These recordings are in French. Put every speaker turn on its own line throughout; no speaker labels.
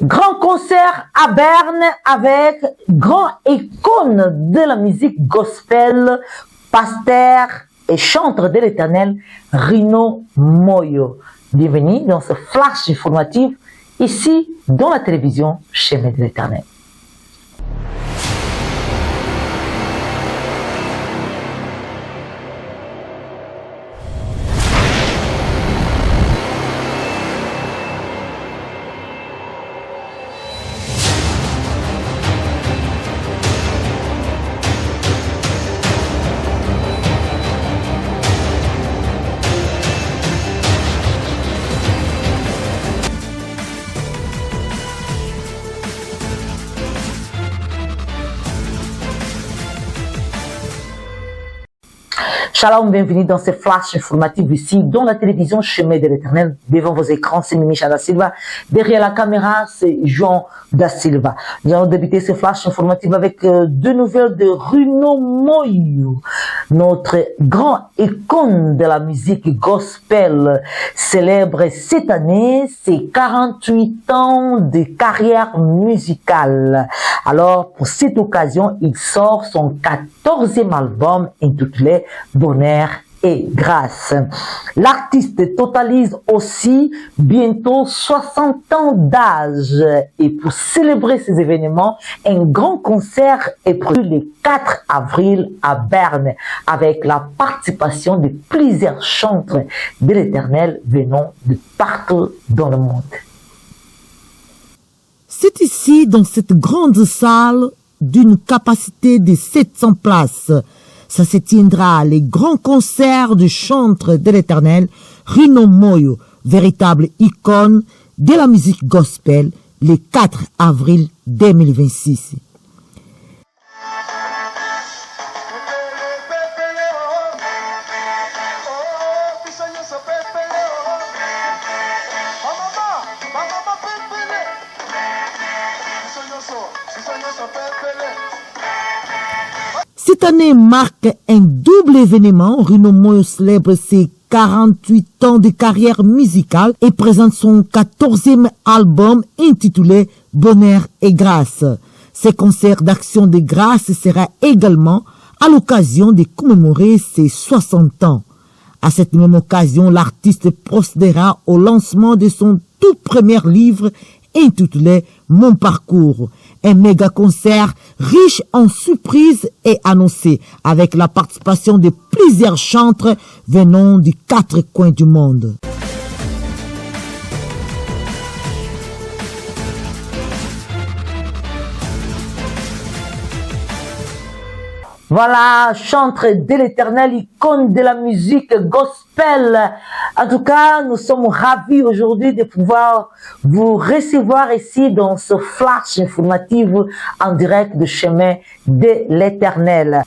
Grand concert à Berne avec grand icône de la musique gospel, pasteur et chanteur de l'Éternel, Rino Moyo. Bienvenue dans ce flash informatif ici dans la télévision Chemin de l'Éternel. Shalom, bienvenue dans ce flash informatif ici, dans la télévision Chemin de l'Éternel. Devant vos écrans, c'est Mimi Da Silva. Derrière la caméra, c'est Jean Da Silva. Nous allons débuter ce flash informatif avec deux nouvelles de Rino Moyo, notre grand icône de la musique gospel, célèbre cette année ses 48 ans de carrière musicale. Alors, pour cette occasion, il sort son 14e album intitulé Bonheur et grâce. L'artiste totalise aussi bientôt 60 ans d'âge et pour célébrer ces événements, un grand concert est prévu le 4 avril à Berne avec la participation de plusieurs chanteurs de l'Éternel venant de partout dans le monde.
C'est ici, dans cette grande salle d'une capacité de 700 places. Ça se tiendra les grands concerts du chanteur de l'Éternel, Rino Moyo, véritable icône de la musique gospel, le 4 avril 2026. Cette année marque un double événement. Rino Moyo célèbre ses 48 ans de carrière musicale et présente son 14e album intitulé Bonheur et grâce. Ce concert d'action de grâce sera également à l'occasion de commémorer ses 60 ans. À cette même occasion, l'artiste procédera au lancement de son tout premier livre intitulé Mon parcours. Un méga concert riche en surprises est annoncé avec la participation de plusieurs chanteurs venant des 4 coins du monde.
Voilà, chanteur de l'Éternel, icône de la musique gospel. En tout cas, nous sommes ravis aujourd'hui de pouvoir vous recevoir ici dans ce flash informatif en direct de Chemin de l'Éternel.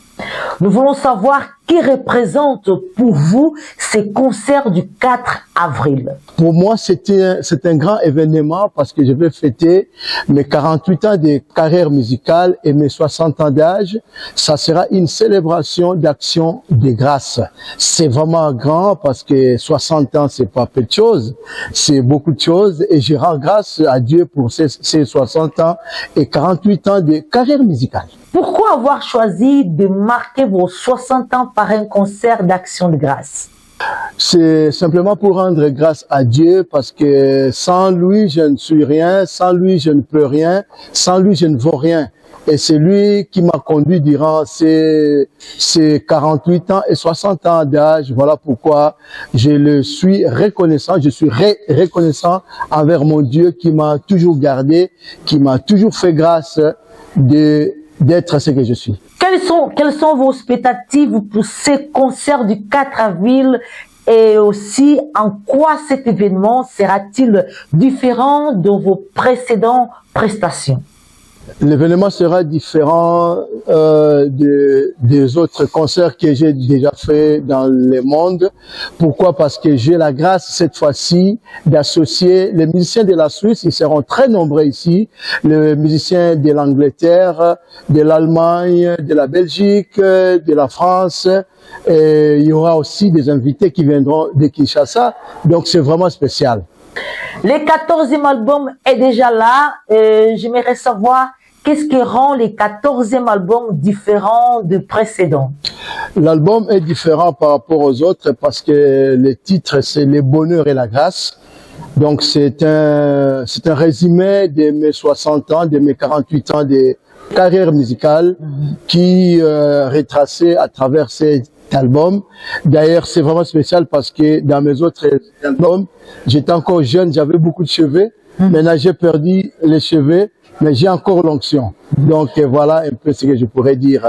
Nous voulons savoir qui représente pour vous ces concerts du 4 avril.
Pour moi, c'est un grand événement parce que je vais fêter mes 48 ans de carrière musicale et mes 60 ans d'âge. Ça sera une célébration d'action de grâce. C'est vraiment grand parce que 60 ans, c'est pas peu de choses. C'est beaucoup de choses et je rends grâce à Dieu pour ces 60 ans et 48 ans de carrière musicale.
Pourquoi avoir choisi de marquer vos 60 ans par un concert d'action de grâce?
C'est simplement pour rendre grâce à Dieu parce que sans lui, je ne suis rien, sans lui, je ne peux rien, sans lui, je ne vaux rien. Et c'est lui qui m'a conduit durant ces 48 ans et 60 ans d'âge. Voilà pourquoi je le suis reconnaissant, je suis reconnaissant envers mon Dieu qui m'a toujours gardé, qui m'a toujours fait grâce d'être ce que je suis.
Quelles sont vos expectatives pour ces concerts du 4 avril et aussi en quoi cet événement sera-t-il différent de vos précédentes prestations?
L'événement sera différent des autres concerts que j'ai déjà fait dans le monde. Pourquoi? Parce que j'ai la grâce cette fois-ci d'associer les musiciens de la Suisse, ils seront très nombreux ici, les musiciens de l'Angleterre, de l'Allemagne, de la Belgique, de la France. Et il y aura aussi des invités qui viendront de Kinshasa, donc c'est vraiment spécial.
Le 14e album est déjà là. J'aimerais savoir qu'est-ce qui rend le 14e album différent du précédent.
L'album est différent par rapport aux autres parce que le titre, c'est Le bonheur et la grâce. Donc, c'est un résumé de mes 60 ans, de mes 48 ans de carrière musicale qui retracé à travers cet album. D'ailleurs, c'est vraiment spécial parce que dans mes autres albums, j'étais encore jeune, j'avais beaucoup de cheveux. Maintenant, j'ai perdu les cheveux, mais j'ai encore l'onction. Donc, voilà un peu ce que je pourrais dire.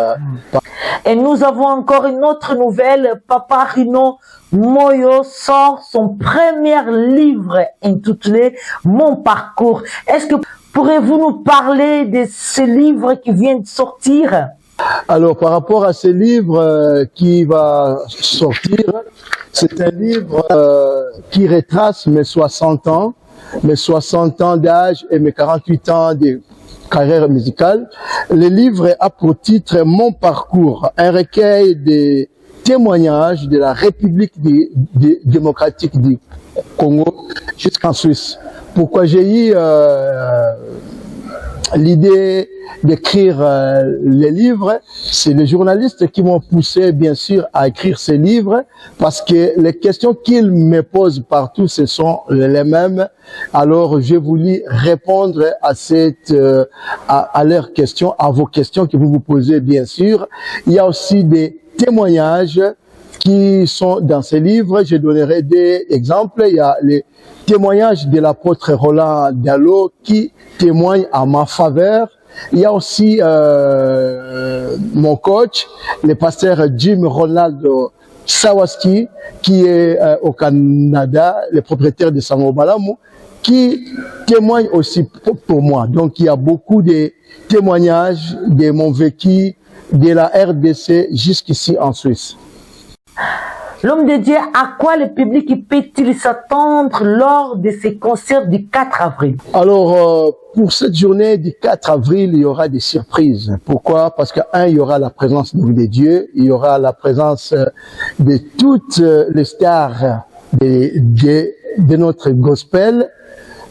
Et nous avons encore une autre nouvelle. Papa Rino Moyo sort son premier livre intitulé Mon parcours. Est-ce que pourrez-vous nous parler de ce livre qui vient de sortir?
Alors, par rapport à ce livre qui va sortir, c'est un livre qui retrace mes 60 ans d'âge et mes 48 ans de carrière musicale. Le livre a pour titre Mon parcours, un recueil de témoignages de la République démocratique du Congo jusqu'en Suisse. Pourquoi j'ai eu l'idée d'écrire les livres, c'est les journalistes qui m'ont poussé, bien sûr, à écrire ces livres, parce que les questions qu'ils me posent partout, ce sont les mêmes. Alors, j'ai voulu répondre à à leurs questions, à vos questions que vous vous posez, bien sûr. Il y a aussi des témoignages qui sont dans ces livres. Je donnerai des exemples. Il y a les témoignages de l'apôtre Roland Diallo qui témoigne à ma faveur. Il y a aussi mon coach, le pasteur Jim Ronaldo Sawaski, qui est au Canada, le propriétaire de Sango Malamu, qui témoigne aussi pour moi. Donc il y a beaucoup de témoignages de mon vécu de la RDC jusqu'ici en Suisse.
L'homme de Dieu, à quoi le public peut-il s'attendre lors de ces concerts du 4 avril?
Alors, pour cette journée du 4 avril, il y aura des surprises. Pourquoi? Parce il y aura la présence de l'homme de Dieu, il y aura la présence de toutes les stars de notre gospel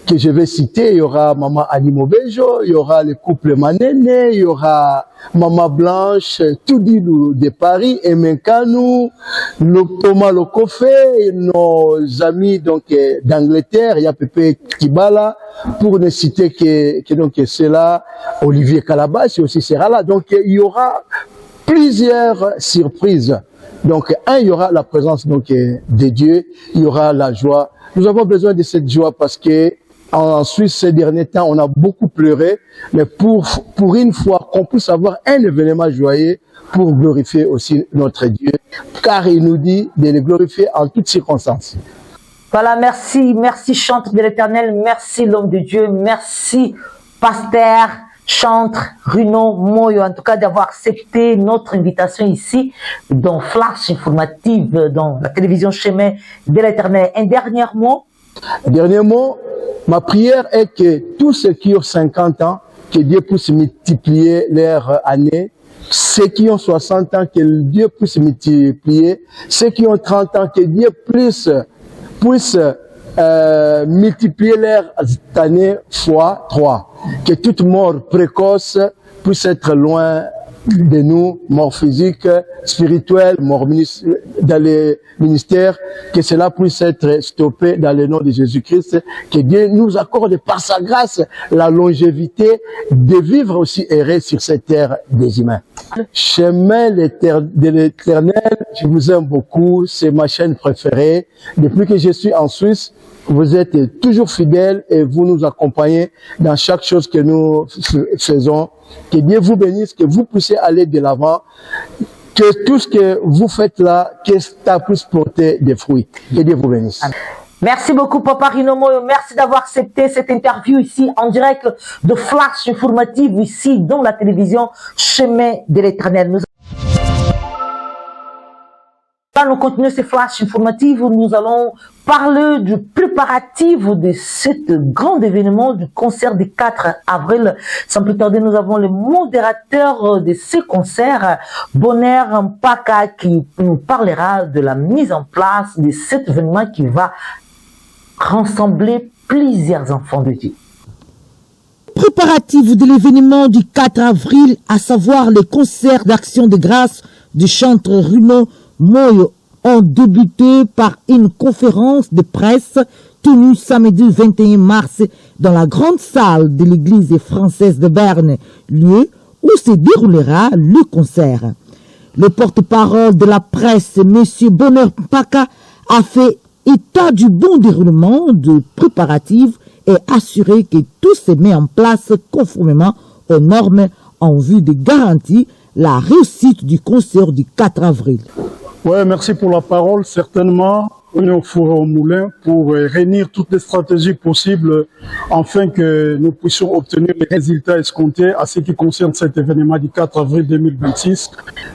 que je vais citer. Il y aura Maman Animo Bejo, il y aura le couple Manene, il y aura Maman Blanche, Toudilou de Paris, Emenkanu, Thomas Lokofé, nos amis donc d'Angleterre, il y a Pepe Kibala, pour ne citer que donc c'est là, Olivier Calabasse aussi sera là. Donc il y aura plusieurs surprises. Donc il y aura la présence donc de Dieu, il y aura la joie. Nous avons besoin de cette joie parce que en Suisse, ces derniers temps, on a beaucoup pleuré, mais pour une fois qu'on puisse avoir un événement joyeux pour glorifier aussi notre Dieu, car il nous dit de le glorifier en toutes circonstances.
Voilà, merci chantre de l'Éternel, merci l'homme de Dieu, merci pasteur, chantre Rino Moyo, en tout cas d'avoir accepté notre invitation ici dans Flash Informative, dans la télévision Chemin de l'Éternel. Un dernier mot?
Dernier mot, ma prière est que tous ceux qui ont 50 ans, que Dieu puisse multiplier leurs années. Ceux qui ont 60 ans, que Dieu puisse multiplier. Ceux qui ont 30 ans, que Dieu puisse multiplier leurs années fois 3. Que toute mort précoce puisse être loin de nous, mort physique, spirituelle, mort dans les ministères, que cela puisse être stoppé dans le nom de Jésus-Christ, que Dieu nous accorde par sa grâce la longévité de vivre aussi errer sur cette terre des humains. Chemin de l'Éternel, je vous aime beaucoup, c'est ma chaîne préférée. Depuis que je suis en Suisse, vous êtes toujours fidèles et vous nous accompagnez dans chaque chose que nous faisons. Que Dieu vous bénisse, que vous puissiez aller de l'avant, que tout ce que vous faites là, que ça puisse porter des fruits. Que Dieu vous bénisse.
Merci beaucoup, Papa Rino Moyo. Merci d'avoir accepté cette interview ici en direct de Flash Informative, ici dans la télévision Chemin de l'Éternel. Nous continuons ces flashs informatifs où nous allons parler du préparatif de cet grand événement du concert du 4 avril. Sans plus tarder, nous avons le modérateur de ce concert, Bonheur Mpaka, qui nous parlera de la mise en place de cet événement qui va rassembler plusieurs enfants de Dieu.
Préparatifs de l'événement du 4 avril, à savoir les concerts d'action de grâce du chanteur Runo Moyo, ont débuté par une conférence de presse tenue samedi 21 mars dans la grande salle de l'église française de Berne, lieu où se déroulera le concert. Le porte-parole de la presse, M. Bonheur Mpaka, a fait état du bon déroulement de préparatifs et assuré que tout se met en place conformément aux normes en vue de garantir la réussite du concert du 4 avril.
Oui, merci pour la parole. Certainement, on est au four au moulin pour réunir toutes les stratégies possibles afin que nous puissions obtenir les résultats escomptés à ce qui concerne cet événement du 4 avril 2026.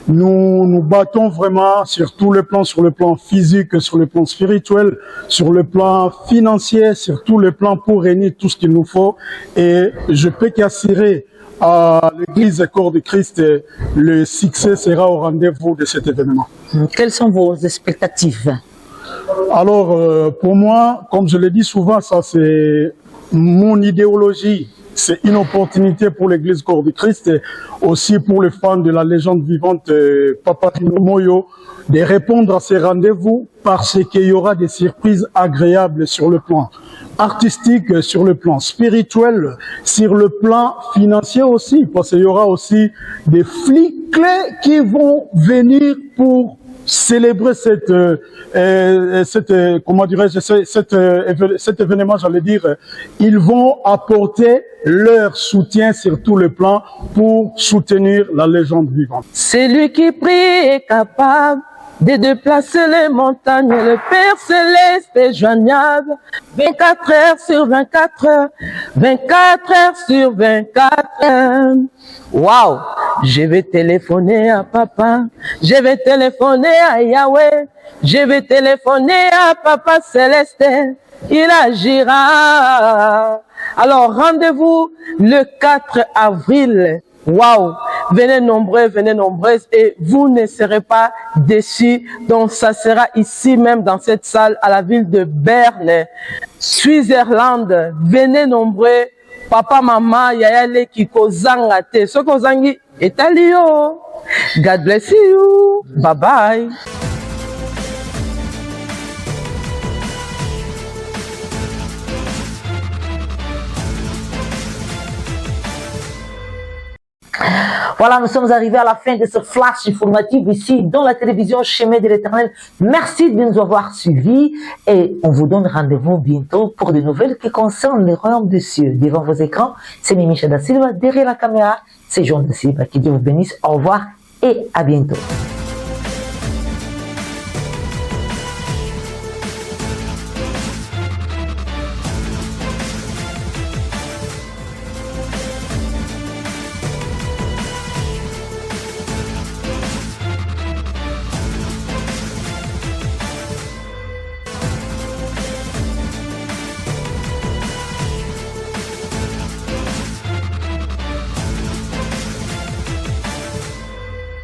Nous nous battons vraiment sur tous les plans, sur le plan physique, sur le plan spirituel, sur le plan financier, sur tous les plans pour réunir tout ce qu'il nous faut. Et je peux qu'assurer à l'église Corps de Christ, le succès sera au rendez-vous de cet événement.
Quelles sont vos expectatives?
Alors, pour moi, comme je le dis souvent, ça c'est mon idéologie. C'est une opportunité pour l'église Corps de Christ et aussi pour les fans de la légende vivante Papa Runo Moyo de répondre à ces rendez-vous parce qu'il y aura des surprises agréables sur le plan artistique, sur le plan spirituel, sur le plan financier aussi, parce qu'il y aura aussi des flics clés qui vont venir pour célébrer comment dirais-je, cet événement, j'allais dire. Ils vont apporter leur soutien sur tous les plans pour soutenir la légende vivante.
Celui qui prie est capable de déplacer les montagnes, le Père Céleste est joignable, 24 heures sur 24 heures, 24 heures sur 24 heures. Waouh! Je vais téléphoner à Papa, je vais téléphoner à Yahweh, je vais téléphoner à Papa Céleste, il agira. Alors rendez-vous le 4 avril. Waouh! Venez nombreuses et vous ne serez pas déçus. Donc ça sera ici même dans cette salle à la ville de Berne, Suisse-Irlande. Venez nombreux. Papa, maman, yaya leki kozanga te. So kozangi etalio. God bless you. Bye bye.
Voilà, nous sommes arrivés à la fin de ce flash informatif ici dans la télévision Chemin de l'Éternel. Merci de nous avoir suivis et on vous donne rendez-vous bientôt pour des nouvelles qui concernent le royaume des cieux. Devant vos écrans, c'est Mimi Da Silva. Derrière la caméra, c'est Jean Da Silva. Que Dieu vous bénisse. Au revoir et à bientôt.